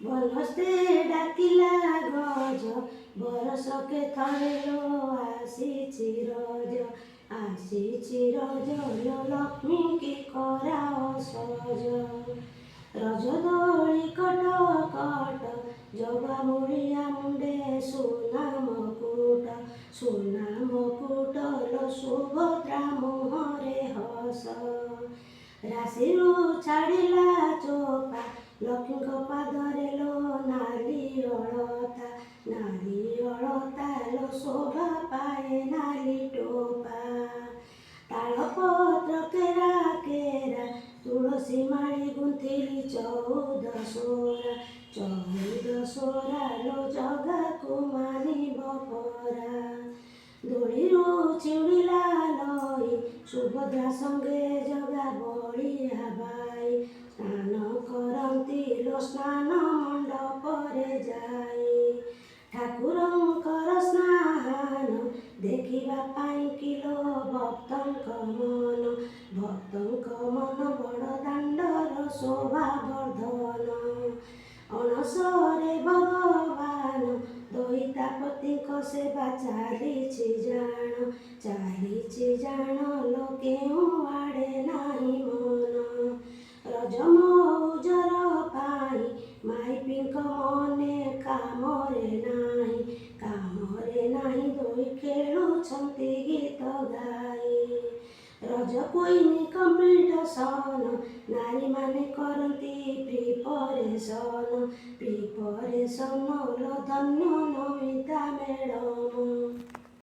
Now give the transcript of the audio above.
ବନସ୍ତେ ଡାକିଲା ଗଜ ବରଷକେ ଥରେ ଲୋ ଆସିଛି ରଜ ଲୋ ଲକ୍ଷ୍ମୀ କି କରାଅ ସଜ। ରଜ ଦୋଳି କଟ କଟ ଜଗା ବଳିଆ ମୁଣ୍ଡେ ସୁନା ମୁକୁଟ ଲୋ ସୁଭଦ୍ରା ମୁହଁରେ ହସ। ରାଶିରୁ ଛାଡ଼ିଲା ଚୋପା ଲକ୍ଷ୍ମୀଙ୍କ ପାଦରେ ଲୋ ନାଲି ଅଳତା ଲୋ ଶୋଭା ପାଏ ନାଲି ଟୋପା। ତାଳପତ୍ର କେରା ତୁଳସୀ ମାଳି ଗୁନ୍ଥିଲି 14 ଲୋ ଜଗାକୁ ମାନିବ ପରା। ଦୋଳିରୁ ଚିଉଡ଼ିଲା ଲଇ ସୁଭଦ୍ରା ସଙ୍ଗେ ଜଗା ବଳିଆ ବାଇ ସ୍ନାନ କରନ୍ତି ଲୋ ସ୍ନାନ ମଣ୍ଡପରେ ଯାଇ। ଠାକୁରଙ୍କର ସ୍ନାନ ଦେଖିବା ପାଇଁ କିଲୋ ଭକ୍ତଙ୍କ ମନ ବଡ଼ ଦାଣ୍ଡର ଶୋଭା ବର୍ଦ୍ଧନ। ଅଣସରେ ଭଗବାନ ଦଇତାପତିଙ୍କ ସେବା ଚାଲିଛି ଜାଣ ଲୋ କେଉଁ ଆଡ଼େ ନାହିଁ ମନ। ରଜ ମଉଜର ପାଇଁ ମାଇପିଙ୍କ ମନେ କାମରେ ନାହିଁ ଦୋଳି ଖେଳୁଛନ୍ତି ଗୀତ ଗାଇ। ରଜ କୁଇନି କମ୍ପିଟିସନ ନାରୀମାନେ କରନ୍ତି ପ୍ରିପରେସନ ଲୋ ଧନ୍ୟ ନମିତା ମ୍ୟାଡ଼ାମ।